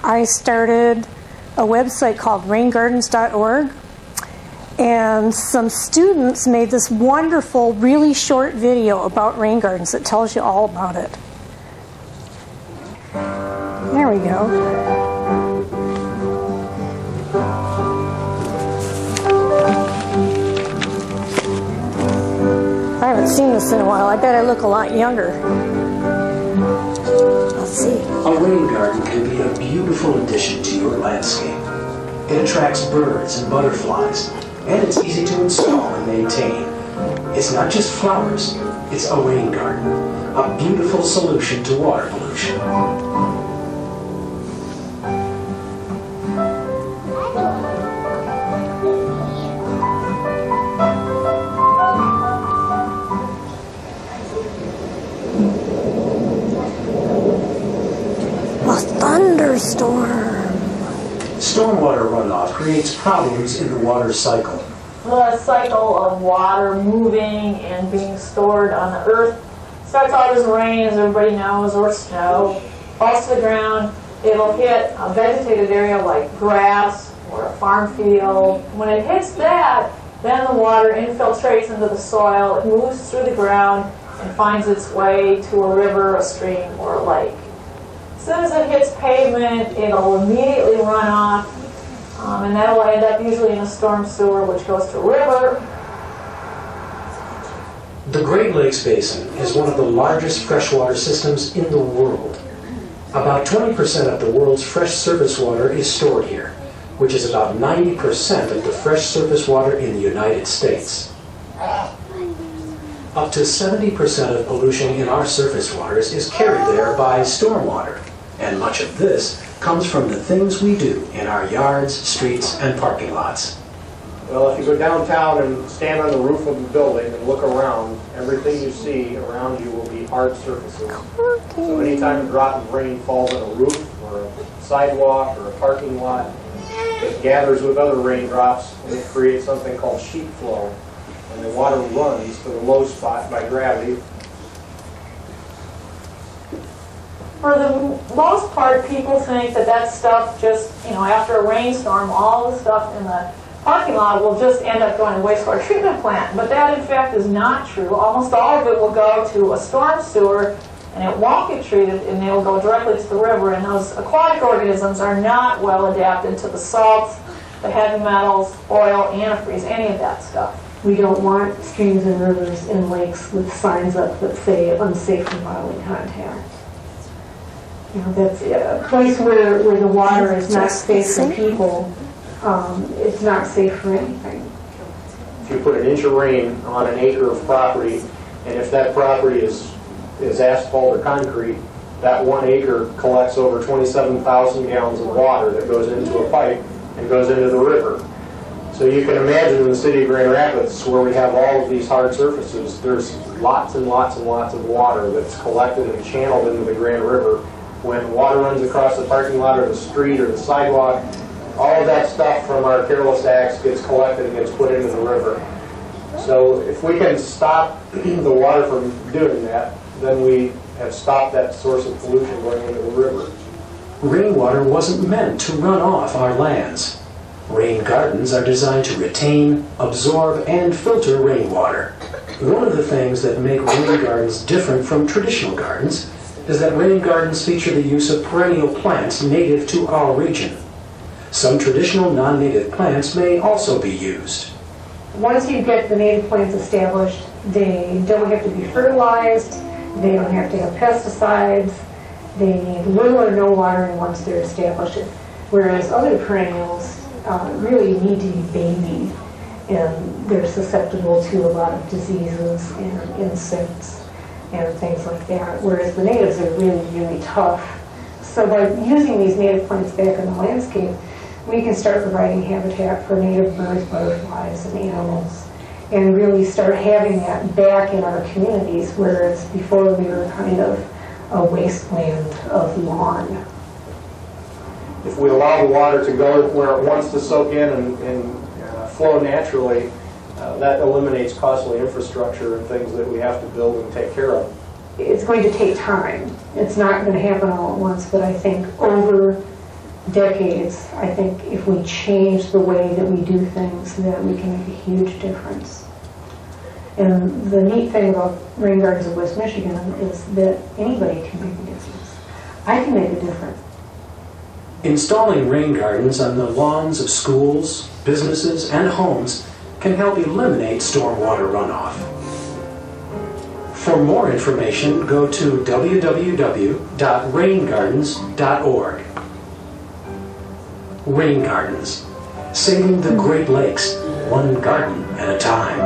I started a website called raingardens.org, and some students made this wonderful, really short video about rain gardens that tells you all about it. There we go. I haven't seen this in a while. I bet I look a lot younger. Let's see. A rain garden can be a beautiful addition to your landscape. It attracts birds and butterflies, and it's easy to install and maintain. It's not just flowers, it's a rain garden, a beautiful solution to water pollution. A thunderstorm. Stormwater runoff creates problems in the water cycle. The cycle of water moving and being stored on the earth starts out as rain, as everybody knows, or snow, falls to the ground. It'll hit a vegetated area like grass or a farm field. When it hits that, then the water infiltrates into the soil, it moves through the ground and finds its way to a river, a stream, or a lake. As soon as it hits pavement, it'll immediately run off, and that'll end up usually in a storm sewer, which goes to a river. The Great Lakes Basin is one of the largest freshwater systems in the world. About 20% of the world's fresh surface water is stored here, which is about 90% of the fresh surface water in the United States. Up to 70% of pollution in our surface waters is carried there by stormwater, and much of this comes from the things we do in our yards, streets, and parking lots. Well, if you go downtown and stand on the roof of a building and look around, everything you see around you will be hard surfaces. So anytime a drop of rain falls on a roof or a sidewalk or a parking lot, it gathers with other raindrops and it creates something called sheet flow. And the water runs to the low spot by gravity. For the most part, people think that that stuff just, after a rainstorm, all the stuff in the parking lot will just end up going to a wastewater treatment plant. But that, in fact, is not true. Almost all of it will go to a storm sewer, and it won't get treated, and it will go directly to the river. And those aquatic organisms are not well adapted to the salts, the heavy metals, oil, antifreeze, any of that stuff. We don't want streams and rivers and lakes with signs up that say unsafe from bodily contact. That's a place where the water is not safe for people. It's not safe for anything. If you put an inch of rain on an acre of property, and if that property is asphalt or concrete, that 1 acre collects over 27,000 gallons of water that goes into a pipe and goes into the river. So you can imagine in the city of Grand Rapids, where we have all of these hard surfaces, there's lots and lots and lots of water that's collected and channeled into the Grand River. When water runs across the parking lot or the street or the sidewalk, all of that stuff from our careless acts gets collected and gets put into the river. So if we can stop the water from doing that, then we have stopped that source of pollution going into the river. Rainwater wasn't meant to run off our lands. Rain gardens are designed to retain, absorb, and filter rainwater. One of the things that make rain gardens different from traditional gardens is that rain gardens feature the use of perennial plants native to our region. Some traditional non-native plants may also be used. Once you get the native plants established, they don't have to be fertilized, they don't have to have pesticides, they need little or no watering once they're established. Whereas other perennials really need to be babied, and they're susceptible to a lot of diseases and insects and things like that, whereas the natives are really, really tough. So by using these native plants back in the landscape, we can start providing habitat for native birds, butterflies, and animals, and really start having that back in our communities, whereas before we were kind of a wasteland of lawn. If we allow the water to go where it wants to soak in and flow naturally, that eliminates costly infrastructure and things that we have to build and take care of. It's going to take time. It's not going to happen all at once, but I think over decades, I think if we change the way that we do things, that we can make a huge difference. And the neat thing about Rain Gardens of West Michigan is that anybody can make a difference. I can make a difference. Installing rain gardens on the lawns of schools, businesses, and homes can help eliminate stormwater runoff. For more information, go to www.raingardens.org. Rain Gardens, saving the Great Lakes, one garden at a time.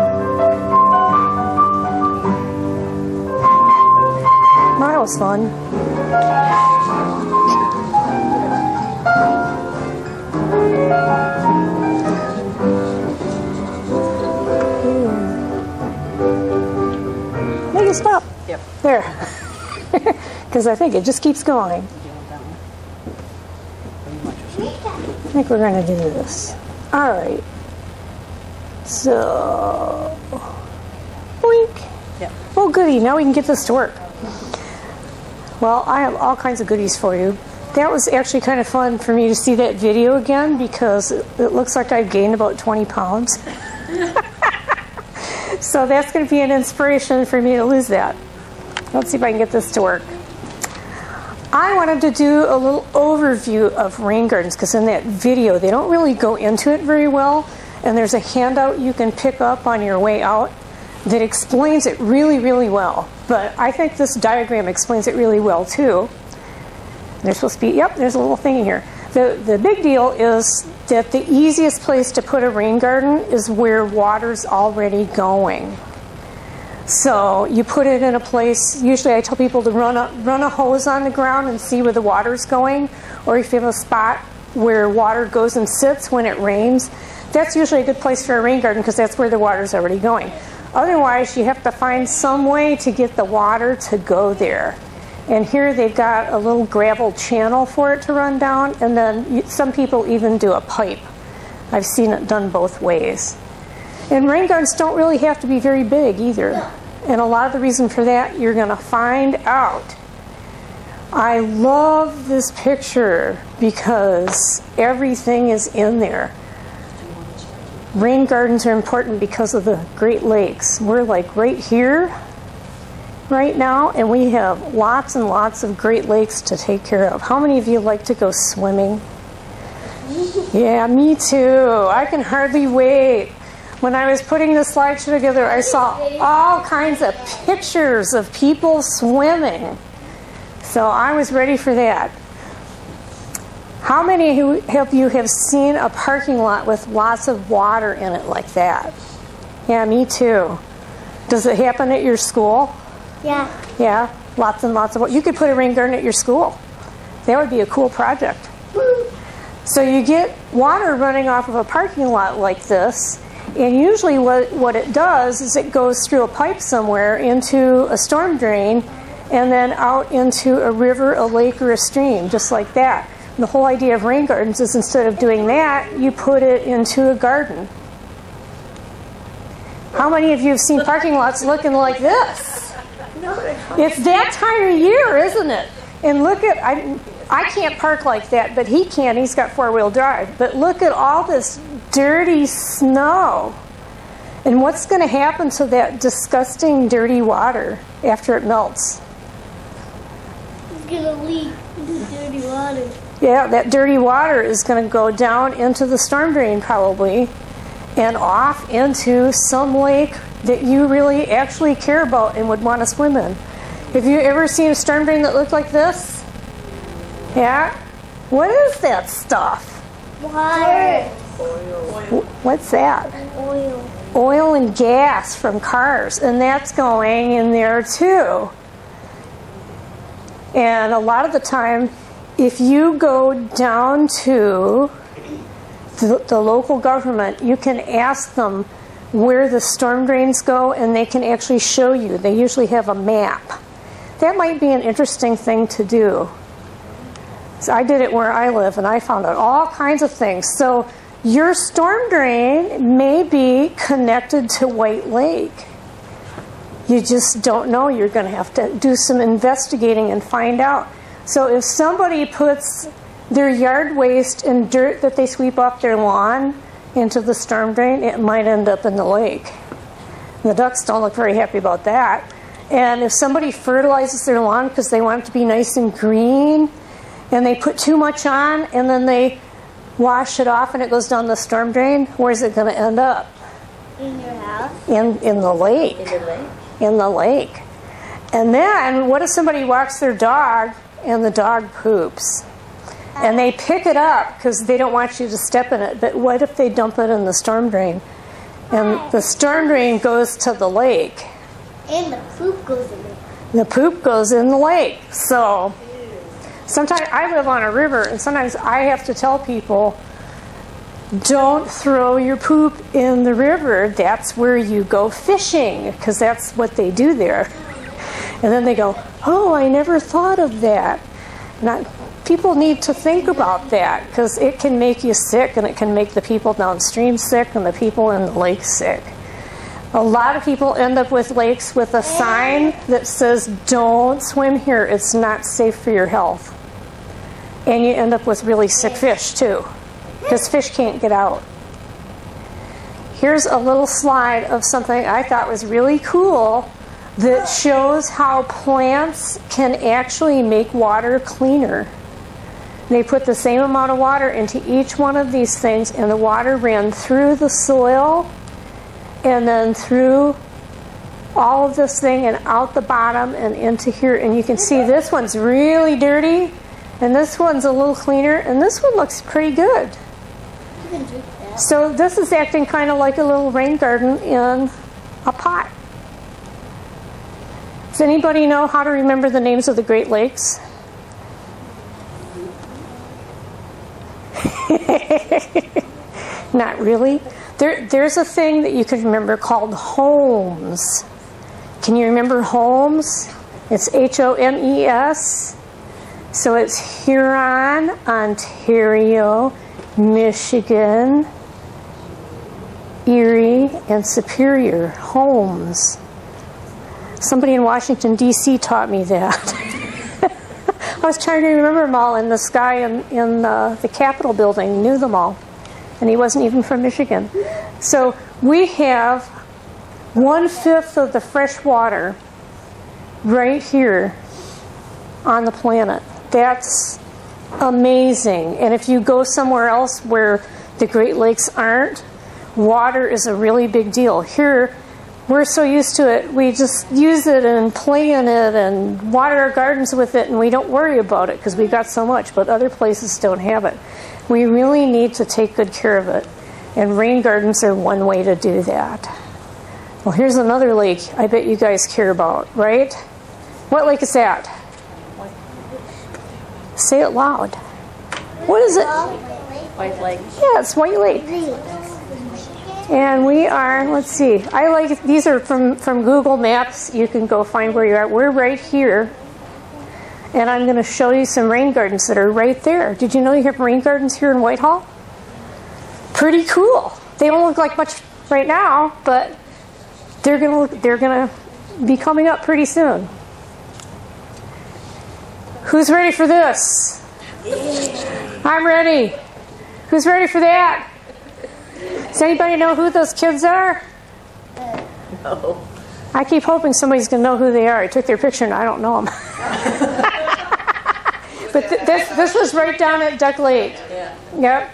That was fun. Make it stop. Yep. There. Because I think it just keeps going. I think we're going to do this. All right. So, boink. Yep. Oh, goody. Now we can get this to work. Well, I have all kinds of goodies for you. That was actually kind of fun for me to see that video again because it looks like I've gained about 20 pounds. So that's going to be an inspiration for me to lose that. Let's see if I can get this to work. I wanted to do a little overview of rain gardens because in that video they don't really go into it very well, and there's a handout you can pick up on your way out that explains it really, really well. But I think this diagram explains it really well too. There's supposed to be, yep, there's a little thing in here. The big deal is that the easiest place to put a rain garden is where water's already going. So you put it in a place, usually I tell people to run a hose on the ground and see where the water's going, or if you have a spot where water goes and sits when it rains, that's usually a good place for a rain garden because that's where the water's already going. Otherwise, you have to find some way to get the water to go there. And here they've got a little gravel channel for it to run down, and then some people even do a pipe. I've seen it done both ways. And rain gardens don't really have to be very big either. And a lot of the reason for that, you're going to find out. I love this picture because everything is in there. Rain gardens are important because of the Great Lakes. We're like right here right now, and we have lots and lots of Great Lakes to take care of. How many of you like to go swimming? Yeah, me too. I can hardly wait. When I was putting this slideshow together, I saw all kinds of pictures of people swimming. So I was ready for that. How many of you have seen a parking lot with lots of water in it like that? Yeah, me too. Does it happen at your school? Yeah. Yeah, lots and lots of water. You could put a rain garden at your school. That would be a cool project. So you get water running off of a parking lot like this, and usually what it does is it goes through a pipe somewhere into a storm drain and then out into a river, a lake, or a stream, just like that. And the whole idea of rain gardens is instead of doing that, you put it into a garden. How many of you have seen parking lots looking like this? It's that time of year, isn't it? And look at, I can't park like that, but he can. He's got four-wheel drive. But look at all this dirty snow. And what's going to happen to that disgusting, dirty water after it melts? It's going to leak the dirty water. Yeah, that dirty water is going to go down into the storm drain probably and off into some lake that you really actually care about and would want to swim in. Have you ever seen a storm drain that looked like this? Yeah? What is that stuff? Water. What's that? Oil. Oil and gas from cars, and that's going in there too. And a lot of the time, if you go down to the local government, you can ask them where the storm drains go, and they can actually show you. They usually have a map. That might be an interesting thing to do. So I did it where I live, and I found out all kinds of things. So your storm drain may be connected to White Lake. You just don't know. You're going to have to do some investigating and find out. So if somebody puts their yard waste and dirt that they sweep off their lawn into the storm drain, it might end up in the lake. The ducks don't look very happy about that. And if somebody fertilizes their lawn because they want it to be nice and green, and they put too much on, and then they wash it off and it goes down the storm drain, where's it going to end up? In your house? In the lake. In the lake? In the lake. And then, what if somebody walks their dog and the dog poops? And they pick it up because they don't want you to step in it. But what if they dump it in the storm drain? And the storm drain goes to the lake. And the poop goes in there. The poop goes in the lake. So sometimes I live on a river, and sometimes I have to tell people, don't throw your poop in the river. That's where you go fishing, because that's what they do there. And then they go, oh, I never thought of that. People need to think about that, because it can make you sick, and it can make the people downstream sick and the people in the lake sick. A lot of people end up with lakes with a sign that says, don't swim here, it's not safe for your health. And you end up with really sick fish too, because fish can't get out. Here's a little slide of something I thought was really cool that shows how plants can actually make water cleaner. They put the same amount of water into each one of these things, and the water ran through the soil and then through all of this thing and out the bottom and into here. And you can see this one's really dirty, and this one's a little cleaner, and this one looks pretty good. You can drink that. So this is acting kind of like a little rain garden in a pot. Does anybody know how to remember the names of the Great Lakes? Not really. There's a thing that you can remember called Holmes. Can you remember Holmes? It's H-O-M-E-S. So it's Huron, Ontario, Michigan, Erie, and Superior. Holmes. Somebody in Washington, D.C. taught me that. I was trying to remember them all, and this guy in the Capitol building knew them all. And he wasn't even from Michigan. So we have 1/5 of the fresh water right here on the planet. That's amazing. And if you go somewhere else where the Great Lakes aren't, water is a really big deal. Here, we're so used to it, we just use it and play in it and water our gardens with it, and we don't worry about it because we've got so much, but other places don't have it. We really need to take good care of it, and rain gardens are one way to do that. Well, here's another lake I bet you guys care about, right? What lake is that? Say it loud. What is it? White Lake. Yeah, it's White Lake. And we are, let's see, these are from Google Maps. You can go find where you're at. We're right here. And I'm going to show you some rain gardens that are right there. Did you know you have rain gardens here in Whitehall? Pretty cool. They don't look like much right now, but they're going to be coming up pretty soon. Who's ready for this? I'm ready. Who's ready for that? Does anybody know who those kids are? No. I keep hoping somebody's going to know who they are. I took their picture and I don't know them. But this was right down at Duck Lake. Yeah. Yep.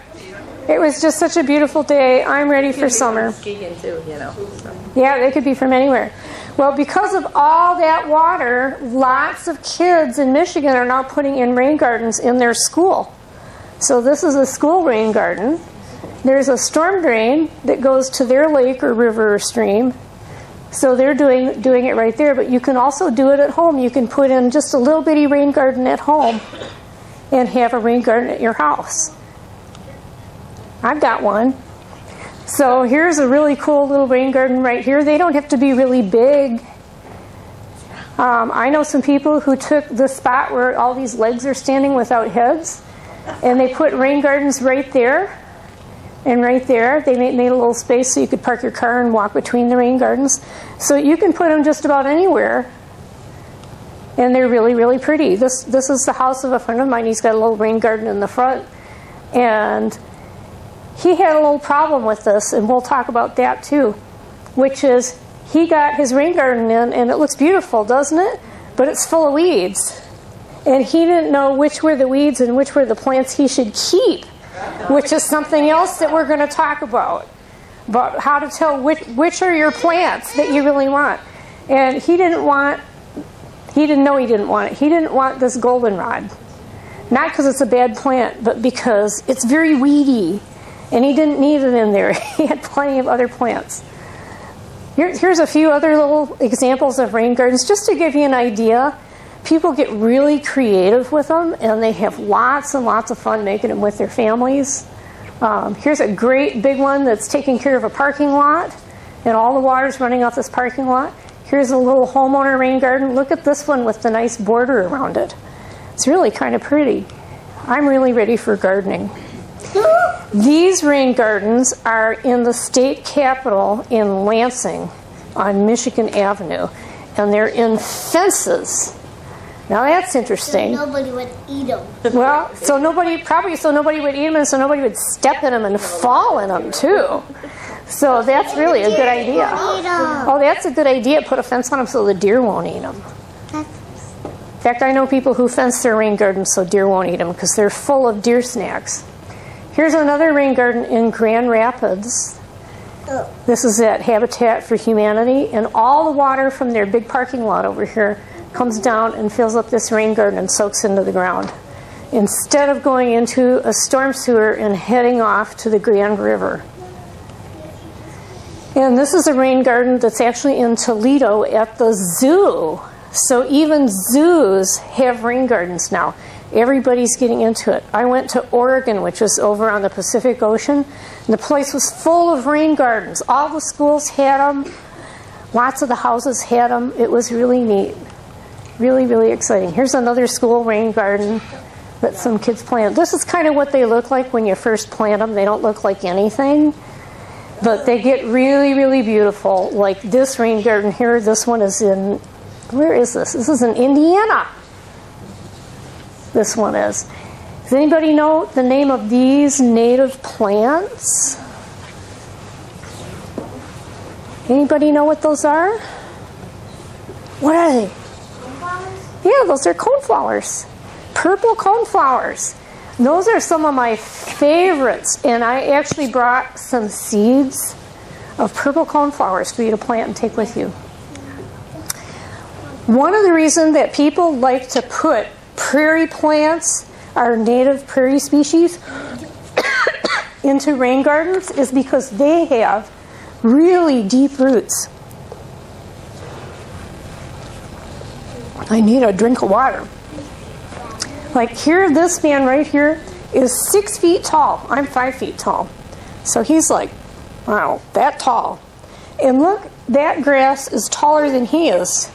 It was just such a beautiful day. I'm ready for summer. Muskegon too, you know. So. Yeah, they could be from anywhere. Well, because of all that water, lots of kids in Michigan are now putting in rain gardens in their school. So this is a school rain garden. There's a storm drain that goes to their lake or river or stream. So they're doing it right there, but you can also do it at home. You can put in just a little bitty rain garden at home and have a rain garden at your house. I've got one. So here's a really cool little rain garden right here. They don't have to be really big. I know some people who took the spot where all these legs are standing without heads, and they put rain gardens right there. And right there, they made a little space so you could park your car and walk between the rain gardens. So you can put them just about anywhere. And they're really, really pretty. This is the house of a friend of mine. He's got a little rain garden in the front. And he had a little problem with this, and we'll talk about that too, which is he got his rain garden in, and it looks beautiful, doesn't it? But it's full of weeds. And he didn't know which were the weeds and which were the plants he should keep, which is something else that we're going to talk about how to tell which are your plants that you really want. And he didn't know he didn't want it. He didn't want this goldenrod. Not because it's a bad plant, but because it's very weedy. And he didn't need it in there. He had plenty of other plants. Here's a few other little examples of rain gardens, just to give you an idea. People get really creative with them, and they have lots and lots of fun making them with their families. Here's a great big one that's taking care of a parking lot, and all the water's running off this parking lot. Here's a little homeowner rain garden. Look at this one with the nice border around it. It's really kind of pretty. I'm really ready for gardening. These rain gardens are in the state capitol in Lansing on Michigan Avenue, and they're in fences. Now that's interesting. So nobody would eat them. Well, so nobody would eat them, and so nobody would step in them and fall in them too. So that's really a good idea. Oh, that's a good idea. Put a fence on them so the deer won't eat them. In fact, I know people who fence their rain gardens so deer won't eat them because they're full of deer snacks. Here's another rain garden in Grand Rapids. This is at Habitat for Humanity, and all the water from their big parking lot over here comes down and fills up this rain garden and soaks into the ground, instead of going into a storm sewer and heading off to the Grand River. And this is a rain garden that's actually in Toledo at the zoo. So even zoos have rain gardens now. Everybody's getting into it. I went to Oregon, which is over on the Pacific Ocean, and the place was full of rain gardens. All the schools had them. Lots of the houses had them. It was really neat. Really, really exciting. Here's another school rain garden that some kids plant. This is kind of what they look like when you first plant them. They don't look like anything, but they get really, really beautiful. Like this rain garden here, this one is in, where is this? This is in Indiana. This one is. Does anybody know the name of these native plants? Anybody know what those are? What are they? Yeah, those are coneflowers. Purple coneflowers. Those are some of my favorites, and I actually brought some seeds of purple coneflowers for you to plant and take with you. One of the reasons that people like to put prairie plants, our native prairie species, into rain gardens is because they have really deep roots. I need a drink of water. Like here, this man right here is 6 feet tall. I'm 5 feet tall. So he's like, wow, that tall. And look, that grass is taller than he is.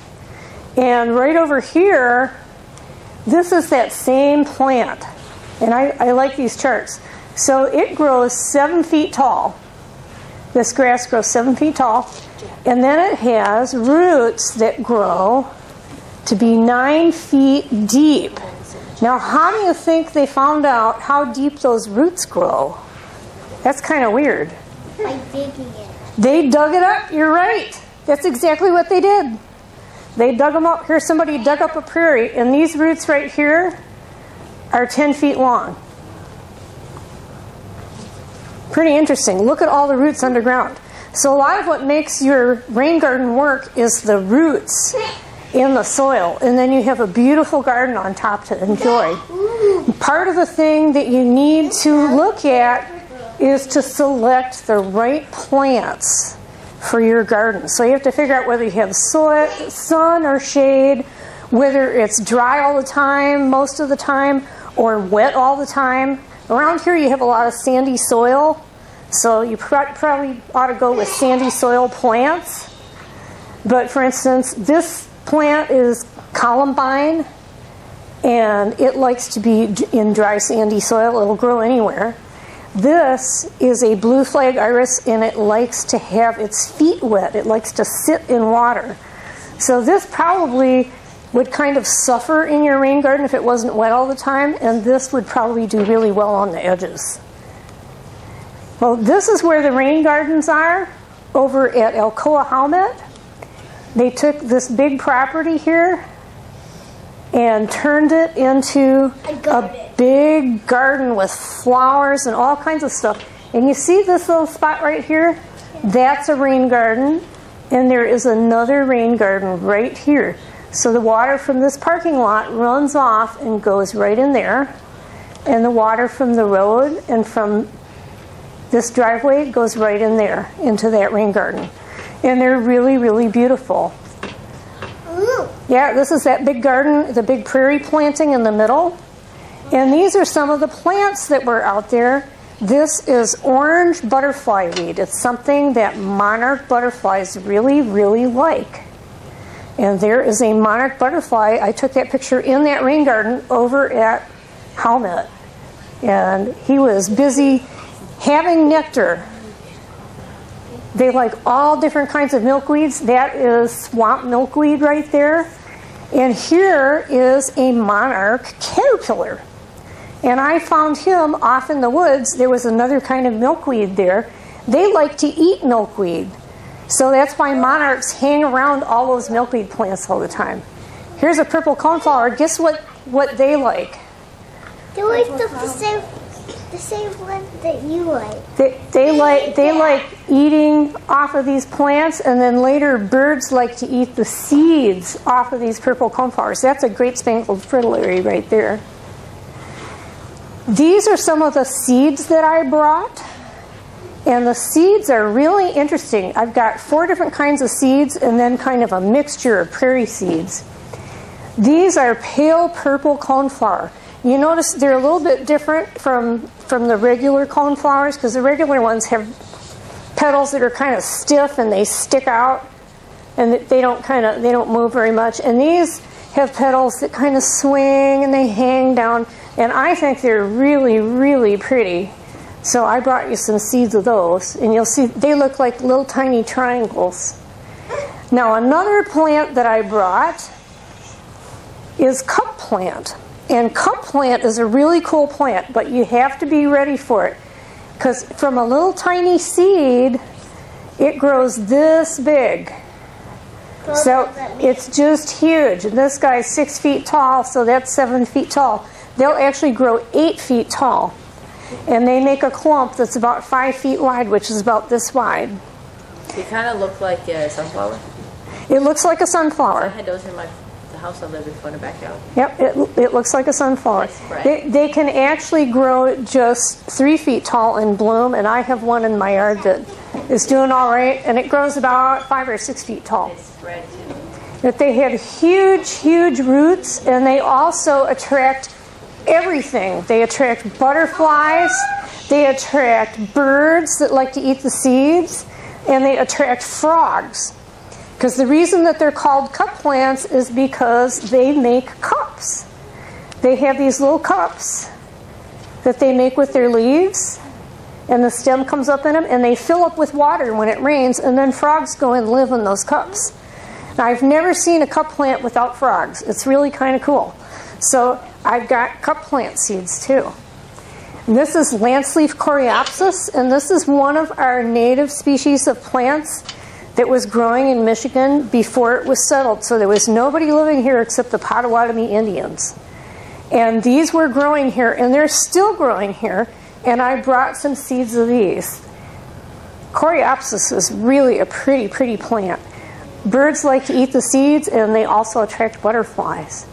And right over here, this is that same plant. And I like these charts. So it grows 7 feet tall. This grass grows 7 feet tall. And then it has roots that grow to be 9 feet deep. Now, how do you think they found out how deep those roots grow? That's kind of weird. By digging it. They dug it up. You're right. That's exactly what they did. They dug them up. Here, somebody dug up a prairie, and these roots right here are 10 feet long. Pretty interesting. Look at all the roots underground. So a lot of what makes your rain garden work is the roots in the soil, and then you have a beautiful garden on top to enjoy. Part of the thing that you need to look at is to select the right plants for your garden. So you have to figure out whether you have sun or shade, whether it's dry all the time, most of the time, or wet all the time. Around here you have a lot of sandy soil, so you probably ought to go with sandy soil plants. But for instance, this plant is columbine, and it likes to be in dry sandy soil. It'll grow anywhere. This is a blue flag iris, and it likes to have its feet wet. It likes to sit in water. So this probably would kind of suffer in your rain garden if it wasn't wet all the time, and this would probably do really well on the edges. Well, this is where the rain gardens are over at Alcoa Howmet. They took this big property here and turned it into a big garden with flowers and all kinds of stuff. And you see this little spot right here? That's a rain garden, and there is another rain garden right here. So the water from this parking lot runs off and goes right in there, and the water from the road and from this driveway goes right in there into that rain garden. And they're really, really beautiful. Yeah, this is that big garden, the big prairie planting in the middle. And these are some of the plants that were out there. This is orange butterfly weed. It's something that monarch butterflies really, really like. And there is a monarch butterfly. I took that picture in that rain garden over at Howmet. And he was busy having nectar. They like all different kinds of milkweeds. That is swamp milkweed right there. And here is a monarch caterpillar. And I found him off in the woods. There was another kind of milkweed there. They like to eat milkweed. So that's why monarchs hang around all those milkweed plants all the time. Here's a purple coneflower. Guess what they like? They like the same one that you like. They like eating off of these plants, and then later birds like to eat the seeds off of these purple coneflowers. That's a great spangled fritillary right there. These are some of the seeds that I brought, and the seeds are really interesting. I've got 4 different kinds of seeds and then kind of a mixture of prairie seeds. These are pale purple coneflower. You notice they're a little bit different from the regular coneflowers, because the regular ones have petals that are kind of stiff and they stick out, and they don't move very much. And these have petals that kind of swing and they hang down, and I think they're really, really pretty. So I brought you some seeds of those, and you'll see they look like little tiny triangles. Now another plant that I brought is cup plant. And cup plant is a really cool plant, but you have to be ready for it, because from a little tiny seed, it grows this big. So it's just huge. And this guy's 6 feet tall, so that's 7 feet tall. They'll actually grow 8 feet tall. And they make a clump that's about 5 feet wide, which is about this wide. They kind of look like a sunflower. It looks like a I sunflower. had those in the house I lived before in the backyard. Yep, it looks like a sunflower. They can actually grow just 3 feet tall and bloom, and I have one in my yard that is doing all right, and it grows about 5 or 6 feet tall. It's spread too. But they have huge, huge roots, and they also attract everything. They attract butterflies, they attract birds that like to eat the seeds, and they attract frogs. Because the reason that they're called cup plants is because they make cups. They have these little cups that they make with their leaves, and the stem comes up in them, and they fill up with water when it rains, and then frogs go and live in those cups. Now, I've never seen a cup plant without frogs. It's really kind of cool. So I've got cup plant seeds too. And this is lanceleaf coreopsis, and this is one of our native species of plants that was growing in Michigan before it was settled. So there was nobody living here except the Potawatomi Indians. And these were growing here, and they're still growing here, and I brought some seeds of these. Coreopsis is really a pretty, pretty plant. Birds like to eat the seeds, and they also attract butterflies.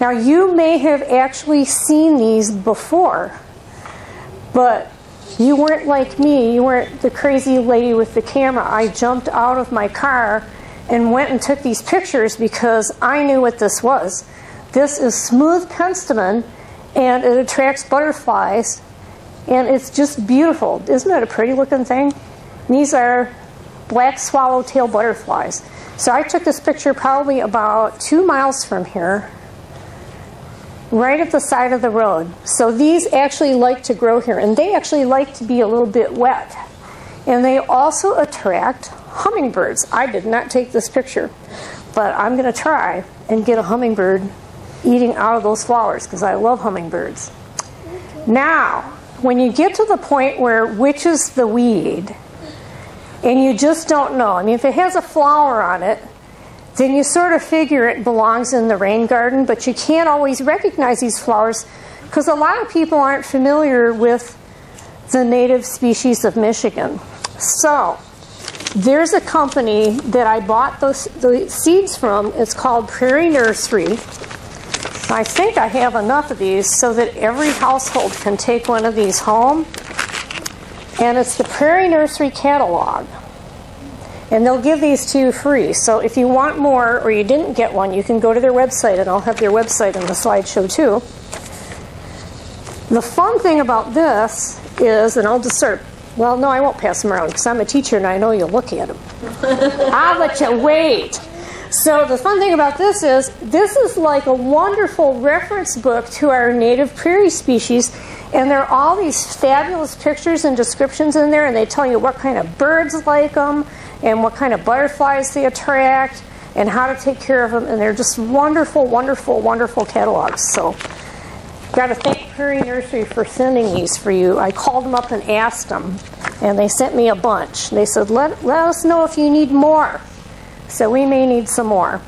Now, you may have actually seen these before, but you weren't like me. You weren't the crazy lady with the camera. I jumped out of my car and went and took these pictures because I knew what this was. This is smooth penstemon, and it attracts butterflies, and it's just beautiful. Isn't it a pretty looking thing? These are black swallowtail butterflies. So I took this picture probably about 2 miles from here, right at the side of the road. So these actually like to grow here, and they actually like to be a little bit wet. And they also attract hummingbirds. I did not take this picture, but I'm going to try and get a hummingbird eating out of those flowers because I love hummingbirds. Now, when you get to the point where which is the weed, and you just don't know, I mean, if it has a flower on it, then you sort of figure it belongs in the rain garden, but you can't always recognize these flowers because a lot of people aren't familiar with the native species of Michigan. So, there's a company that I bought the seeds from. It's called Prairie Nursery. I think I have enough of these so that every household can take one of these home. And it's the Prairie Nursery catalog. And they'll give these to you free. So if you want more or you didn't get one, you can go to their website, and I'll have their website in the slideshow too. The fun thing about this is, and I'll just start, well, no, I won't pass them around because I'm a teacher and I know you'll look at them. I'll let you wait. So the fun thing about this is like a wonderful reference book to our native prairie species, and there are all these fabulous pictures and descriptions in there, and they tell you what kind of birds like them, and what kind of butterflies they attract, and how to take care of them, and they're just wonderful, wonderful, wonderful catalogs. So got to thank Prairie Nursery for sending these for you. I called them up and asked them, and they sent me a bunch. They said, let us know if you need more. So we may need some more.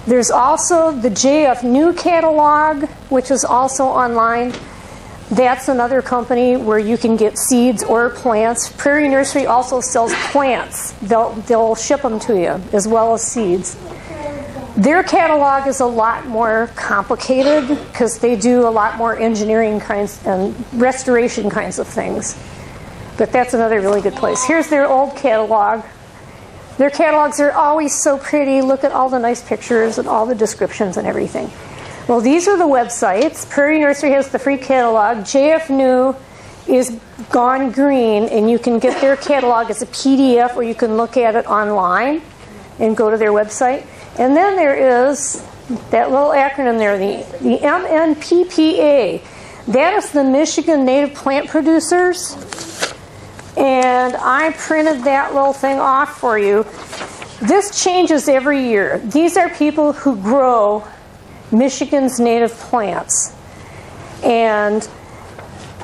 There's also the JF New catalog, which is also online. That's another company where you can get seeds or plants. Prairie Nursery also sells plants. They'll ship them to you as well as seeds. Their catalog is a lot more complicated because they do a lot more engineering kinds and restoration kinds of things. But that's another really good place. Here's their old catalog. Their catalogs are always so pretty. Look at all the nice pictures and all the descriptions and everything. Well, these are the websites. Prairie Nursery has the free catalog. JF New is gone green, and you can get their catalog as a PDF, or you can look at it online and go to their website. And then there is that little acronym there, the MNPPA. That is the Michigan Native Plant Producers. And I printed that little thing off for you. This changes every year. These are people who grow Michigan's native plants. And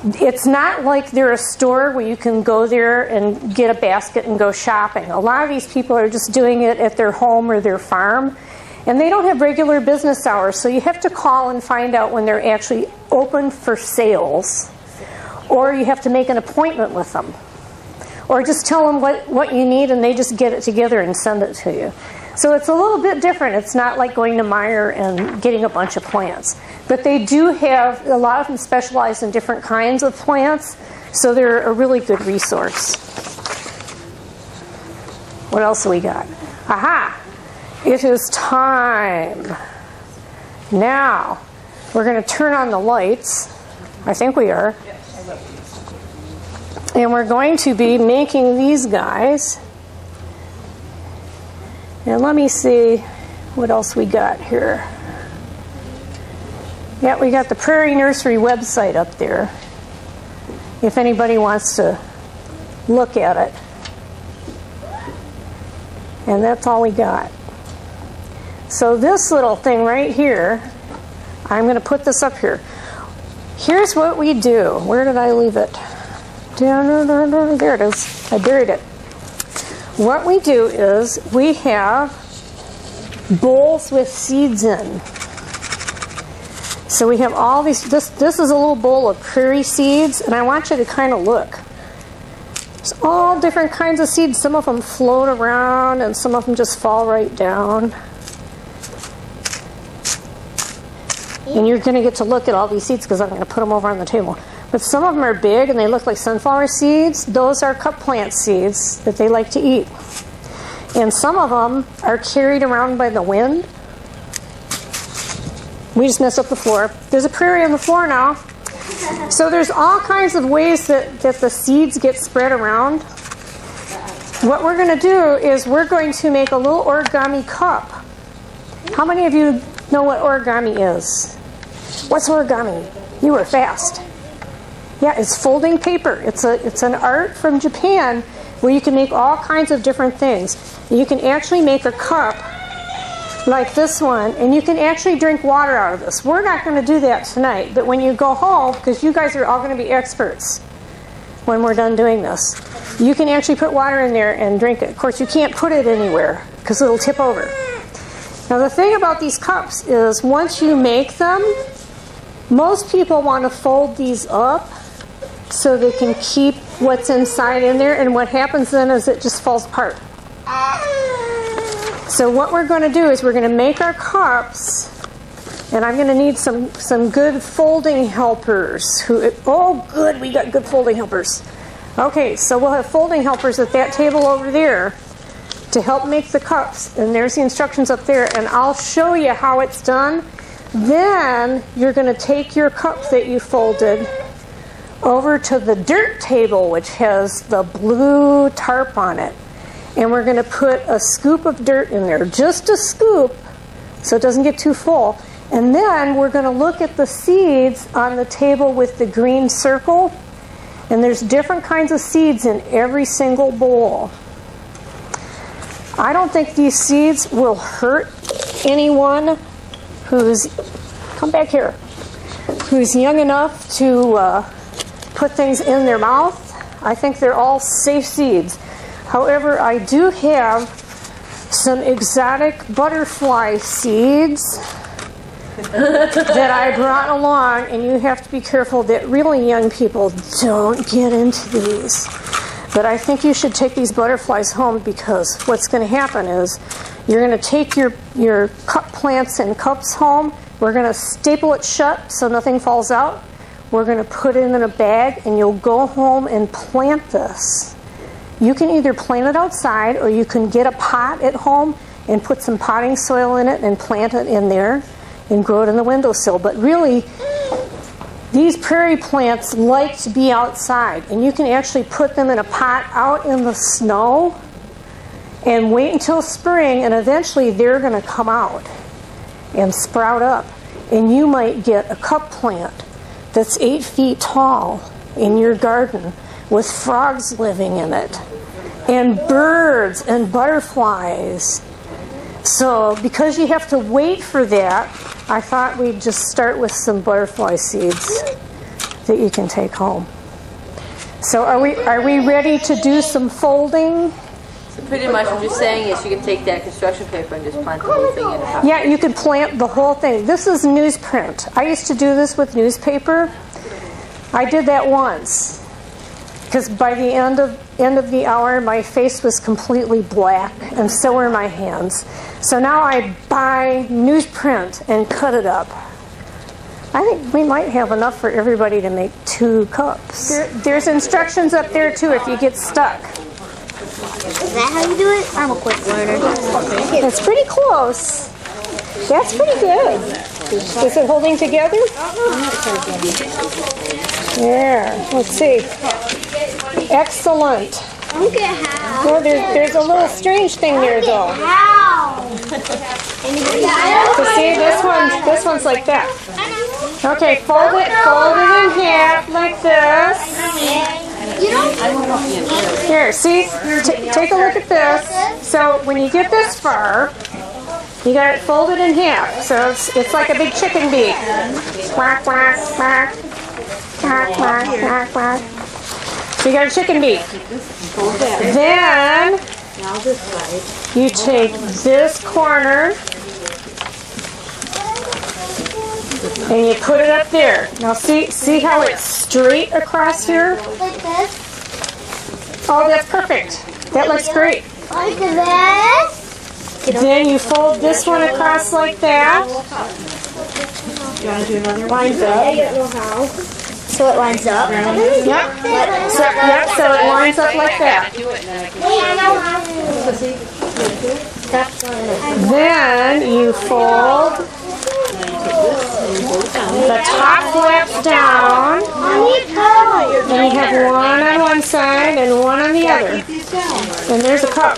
it's not like they're a store where you can go there and get a basket and go shopping. A lot of these people are just doing it at their home or their farm. And they don't have regular business hours, so you have to call and find out when they're actually open for sales. Or you have to make an appointment with them. Or just tell them what you need, and they just get it together and send it to you. So it's a little bit different. It's not like going to Meyer and getting a bunch of plants. But they do have, a lot of them specialize in different kinds of plants, so they're a really good resource. What else do we got? Aha! It is time. Now, we're going to turn on the lights. I think we are. And we're going to be making these guys. And let me see what else we got here. Yeah, we got the Prairie Nursery website up there, if anybody wants to look at it. And that's all we got. So this little thing right here, I'm going to put this up here. Here's what we do. Where did I leave it? There it is. I buried it. What we do is we have bowls with seeds in. So we have all these, this is a little bowl of prairie seeds, and I want you to kind of look. There's all different kinds of seeds. Some of them float around, and some of them just fall right down. And you're going to get to look at all these seeds because I'm going to put them over on the table. But some of them are big and they look like sunflower seeds. Those are cup plant seeds that they like to eat. And some of them are carried around by the wind. We just messed up the floor. There's a prairie on the floor now. So there's all kinds of ways that the seeds get spread around. What we're going to do is we're going to make a little origami cup. How many of you know what origami is? What's origami? You were fast. Yeah, it's folding paper. It's an art from Japan where you can make all kinds of different things. You can actually make a cup like this one, and you can actually drink water out of this. We're not going to do that tonight, but when you go home, because you guys are all going to be experts when we're done doing this, you can actually put water in there and drink it. Of course, you can't put it anywhere because it'll tip over. Now, the thing about these cups is once you make them, most people want to fold these up so they can keep what's inside in there, and what happens then is it just falls apart. So what we're going to do is we're going to make our cups, and I'm going to need some good folding helpers. Oh, good, we got good folding helpers. Okay, so we'll have folding helpers at that table over there to help make the cups, and there's the instructions up there, and I'll show you how it's done. Then you're going to take your cup that you folded over to the dirt table, which has the blue tarp on it. And we're going to put a scoop of dirt in there, just a scoop, so it doesn't get too full. And then we're going to look at the seeds on the table with the green circle. And there's different kinds of seeds in every single bowl. I don't think these seeds will hurt anyone who's, come back here, who's young enough to put things in their mouth. I think they're all safe seeds. However, I do have some exotic butterfly seeds that I brought along, and you have to be careful that really young people don't get into these. But I think you should take these butterflies home, because what's going to happen is you're going to take your cup plants and cups home. We're going to staple it shut so nothing falls out. We're going to put it in a bag, and you'll go home and plant this. You can either plant it outside, or you can get a pot at home and put some potting soil in it and plant it in there and grow it in the windowsill. But really, these prairie plants like to be outside, and you can actually put them in a pot out in the snow and wait until spring, and eventually they're going to come out and sprout up. And you might get a cup plant that's 8 feet tall in your garden with frogs living in it, and birds and butterflies. So because you have to wait for that, I thought we'd just start with some butterfly seeds that you can take home. So are we ready to do some folding? So pretty much what you're saying is you can take that construction paper and just plant the whole thing in a pot. Yeah, you could plant the whole thing. This is newsprint. I used to do this with newspaper. I did that once, because by the end of the hour, my face was completely black, and so were my hands. So now I buy newsprint and cut it up. I think we might have enough for everybody to make 2 cups. There's instructions up there too if you get stuck. Is that how you do it? I'm a quick learner. That's pretty close. That's pretty good. Is it holding together? There. Let's see. Excellent. Look at how. Well, there's a little strange thing there, though. How? So see, this one's like that. Okay, fold it in half like this. You don't. Here, see, take a look at this. So when you get this far, you got it folded in half. So it's like a big chicken beak. Quack, quack, quack. Quack, quack, quack, quack. So you got a chicken beak. Then you take this corner and you put it up there. Now see how it's straight across here? Like this? Oh, that's perfect. That looks great. Like this? Then you fold this one across like that. Lines up. So it lines up? Yep. So it lines up like that. Then you fold the top flaps down. And you have one on one side and one on the other. And there's a cup.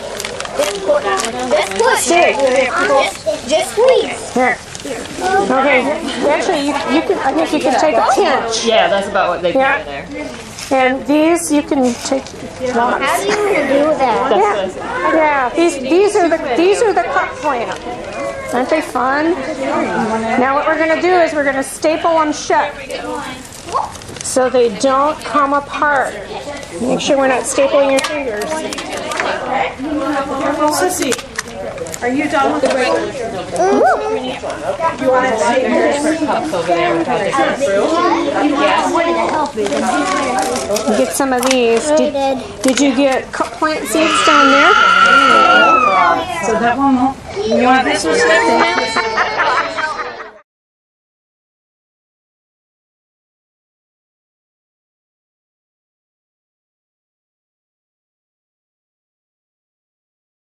Just squeeze. Here. Okay. Actually, you can. I think you can take a pinch. Yeah, that's about what they put in there. And these you can take. How do you do that? Yeah. These are the cut plant. Aren't they fun? Now what we're going to do is we're going to staple them shut so they don't come apart. Make sure we're not stapling your fingers. Sissy, are you done with the break? You want to see yours? Cups over there without the You get some of these. Did you get cut plant seeds down there? So that one won't. You want this one?